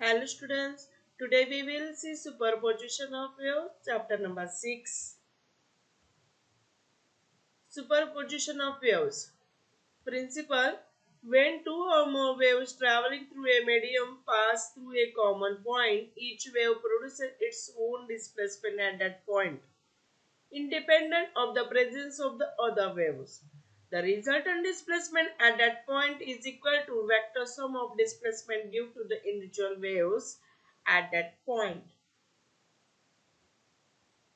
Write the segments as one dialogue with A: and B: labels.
A: Hello students, today we will see superposition of waves, chapter number 6. Superposition of waves. Principle: when two or more waves traveling through a medium pass through a common point, each wave produces its own displacement at that point, independent of the presence of the other waves. The resultant displacement at that point is equal to vector sum of displacement due to the individual waves at that point.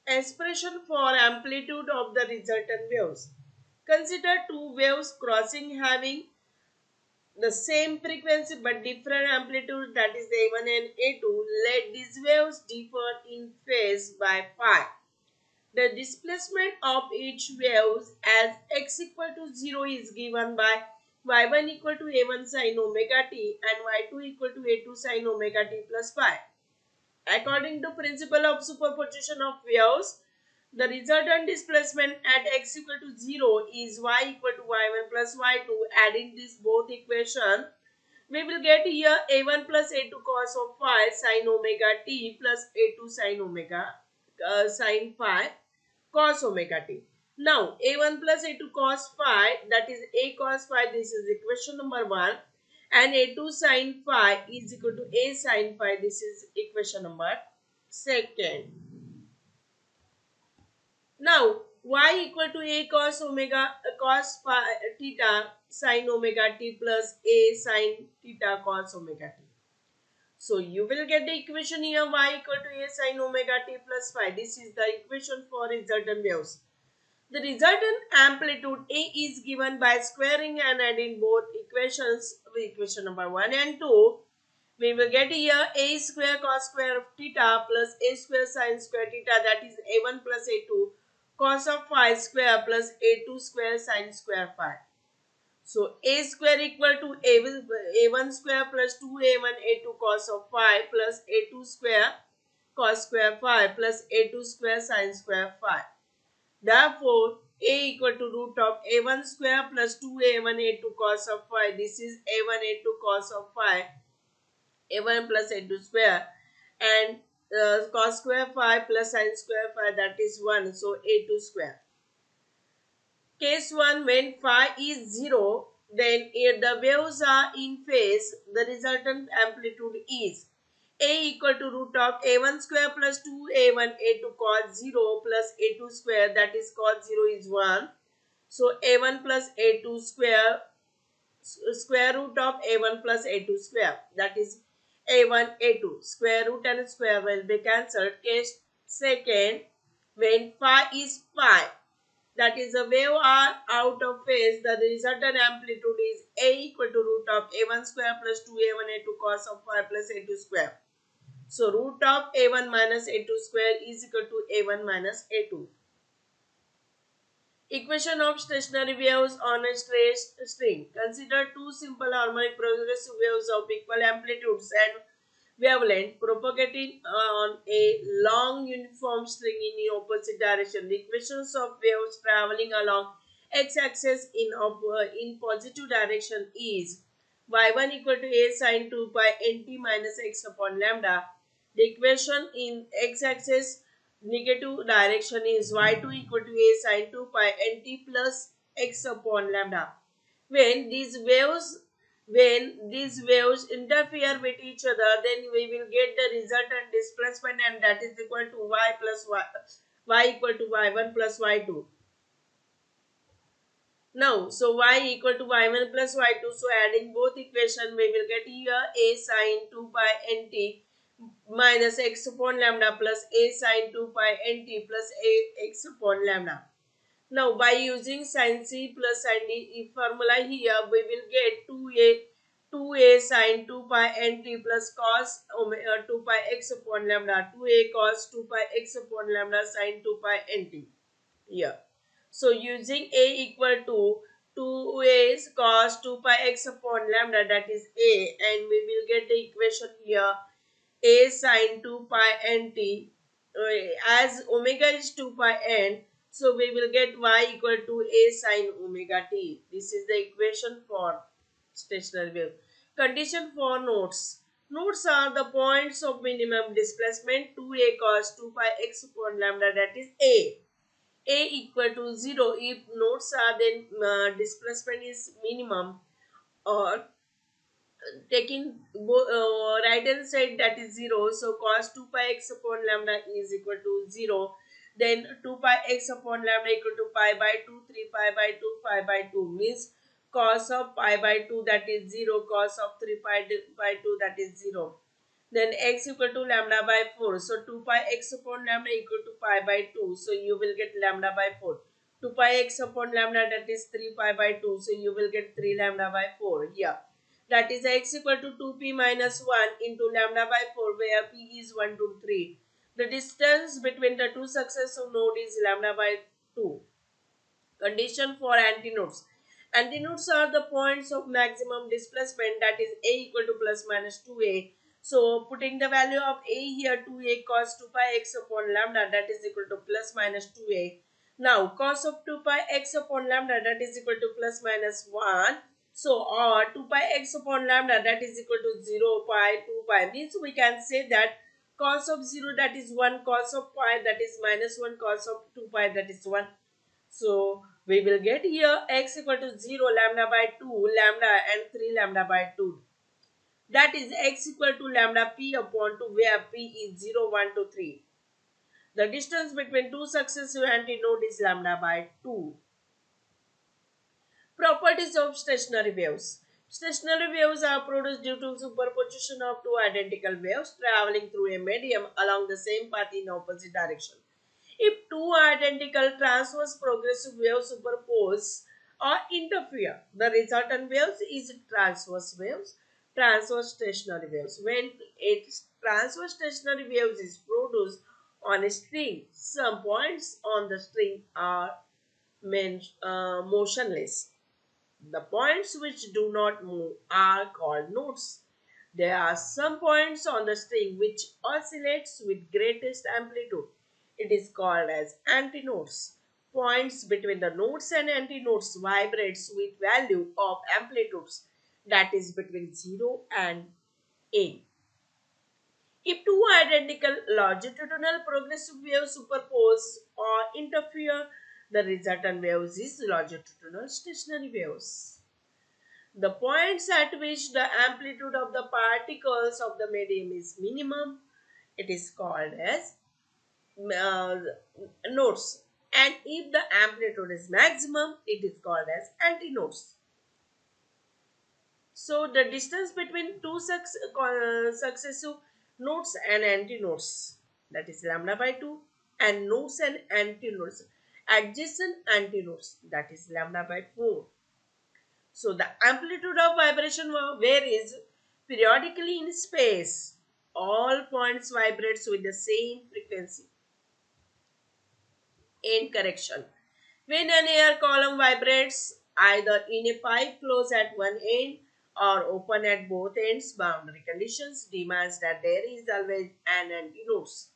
A: Expression for amplitude of the resultant waves. Consider two waves crossing having the same frequency but different amplitude, that is the A1 and A2. Let these waves differ in phase by phi. The displacement of each wave as x equal to 0 is given by y1 equal to a1 sin omega t and y2 equal to a2 sin omega t plus phi. According to principle of superposition of waves, the resultant displacement at x equal to 0 is y equal to y1 plus y2. Adding these both equations, we will get here a1 plus a2 cos of phi sin omega t plus a2 sin omega sin phi cos omega t. Now a1 plus a2 cos phi, that is a cos phi, this is equation number 1, and a2 sin phi is equal to a sin phi, this is equation number 2. Now y equal to a cos omega cos phi theta sin omega t plus a sin theta cos omega t. So you will get the equation here y equal to a sin omega t plus phi. This is the equation for resultant waves. The resultant amplitude A is given by squaring and adding both equations with equation number 1 and 2. We will get here a square cos square of theta plus a square sin square theta, that is a1 plus a2 cos of phi square plus a2 square sin square phi. So a square equal to a1 square plus 2a1 a2 cos of phi plus a2 square cos square phi plus a2 square sin square phi. Therefore, a equal to root of a1 square plus 2a1 a2 cos of phi. This is a1 a2 cos of phi, a1 plus a2 square, and cos square phi plus sin square phi, that is 1. So, a2 square. Case 1, when phi is 0, then if the waves are in phase, the resultant amplitude is a equal to root of a1 square plus 2a1 a2 cos 0 plus a2 square, that is cos 0 is 1. So a1 plus a2 square, square root of a1 plus a2 square, that is a1 a2. Square root and square will be cancelled. Case 2, when phi is pi, that is the wave are out of phase, the resultant amplitude is a equal to root of a1 square plus 2a1 a2 cos of phi plus a2 square. So root of a1 minus a2 square is equal to a1 minus a2. Equation of stationary waves on a straight string. Consider two simple harmonic progressive waves of equal amplitudes and wavelength propagating on a long uniform string in opposite direction. The equations of waves traveling along x-axis in positive direction is y1 equal to a sin 2 pi nt minus x upon lambda. The equation in x-axis negative direction is y2 equal to a sin 2 pi nt plus x upon lambda. When these waves interfere with each other, then we will get the resultant displacement, and that is equal to y equal to y1 plus y2. Now, so y equal to y1 plus y2. So adding both equation, we will get here a sin 2 pi nt minus x upon lambda plus a sin 2 pi nt plus a x upon lambda. Now, by using sin c plus sin d formula here, we will get 2a sin 2 pi nt plus cos 2 pi x upon lambda, 2a cos 2 pi x upon lambda sin 2 pi nt here. So, using a equal to 2a cos 2 pi x upon lambda, that is a, and we will get the equation here a sin 2 pi nt, as omega is 2 pi n, so we will get y equal to a sin omega t. This is the equation for stationary wave. Condition for nodes. Nodes are the points of minimum displacement 2a cos 2 pi x upon lambda, that is a. A equal to 0 if nodes are then displacement is minimum, or taking right hand side, that is 0. So cos 2 pi x upon lambda is equal to 0. Then 2 pi x upon lambda equal to pi by 2, 3 pi by 2, pi by 2 means cos of pi by 2, that is 0, cos of 3 pi by 2, that is 0. Then x equal to lambda by 4. So 2 pi x upon lambda equal to pi by 2. So you will get lambda by 4. 2 pi x upon lambda, that is 3 pi by 2. So you will get 3 lambda by 4 here. That is x equal to 2p minus 1 into lambda by 4, where p is 1 to 3. The distance between the two successive nodes is lambda by 2. Condition for antinodes. Antinodes are the points of maximum displacement, that is a equal to plus minus 2a. So putting the value of a here, 2a cos 2 pi x upon lambda, that is equal to plus minus 2a. Now cos of 2 pi x upon lambda, that is equal to plus minus 1. So or 2 pi x upon lambda, that is equal to 0 pi 2 pi, means we can say that cos of 0, that is 1, cos of pi, that is minus 1, cos of 2 pi, that is 1. So we will get here x equal to 0, lambda by 2, lambda and 3 lambda by 2. That is x equal to lambda p upon 2, where p is 0, 1 to 3. The distance between two successive antinodes is lambda by 2. Properties of stationary waves. Stationary waves are produced due to superposition of two identical waves traveling through a medium along the same path in opposite direction. If two identical transverse progressive waves superpose or interfere, the resultant waves is transverse waves, transverse stationary waves. When a transverse stationary waves is produced on a string, some points on the string are motionless. The points which do not move are called nodes. There are some points on the string which oscillates with greatest amplitude. It is called as antinodes. Points between the nodes and antinodes vibrates with value of amplitudes, that is between 0 and a. If two identical longitudinal progressive waves superpose or interfere, the resultant waves is longitudinal stationary waves. The points at which the amplitude of the particles of the medium is minimum, it is called as uh, nodes. And if the amplitude is maximum, it is called as antinodes. So the distance between two successive nodes and antinodes, that is lambda by 2, and nodes and antinodes, adjacent antinodes, that is lambda by 4. So the amplitude of vibration varies periodically in space. All points vibrates with the same frequency. End correction. When an air column vibrates either in a pipe closed at one end or open at both ends, boundary conditions demands that there is always an antinodes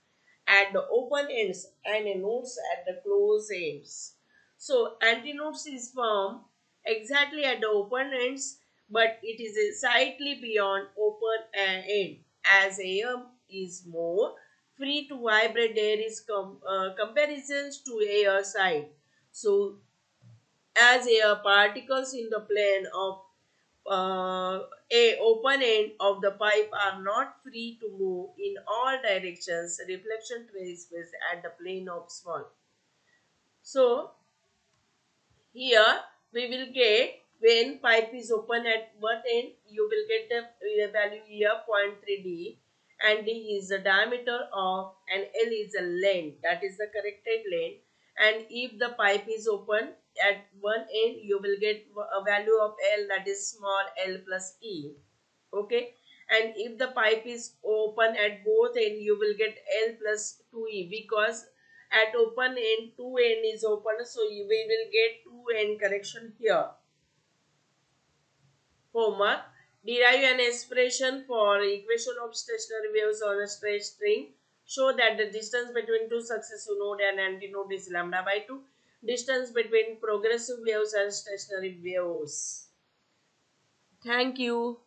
A: at the open ends and a nodes at the closed ends. So antinodes is formed exactly at the open ends, but it is slightly beyond open end. As air is more free to vibrate, there is comparisons to air side. So as air particles in the plane of a open end of the pipe are not free to move in all directions, reflection traces at the plane of small. So here we will get, when pipe is open at one end, you will get the value here 0.3d, and d is the diameter of, and l is the length, that is the corrected length. And if the pipe is open at one end, you will get a value of l, that is small l plus e. Okay, and if the pipe is open at both end, you will get l plus 2e, because at open end 2 end is open, so we will get 2 end correction here. Homework: derive an expression for equation of stationary waves on a straight string. Show that the distance between two successive node and antinode is lambda by 2. Distance between progressive waves and stationary waves. Thank you.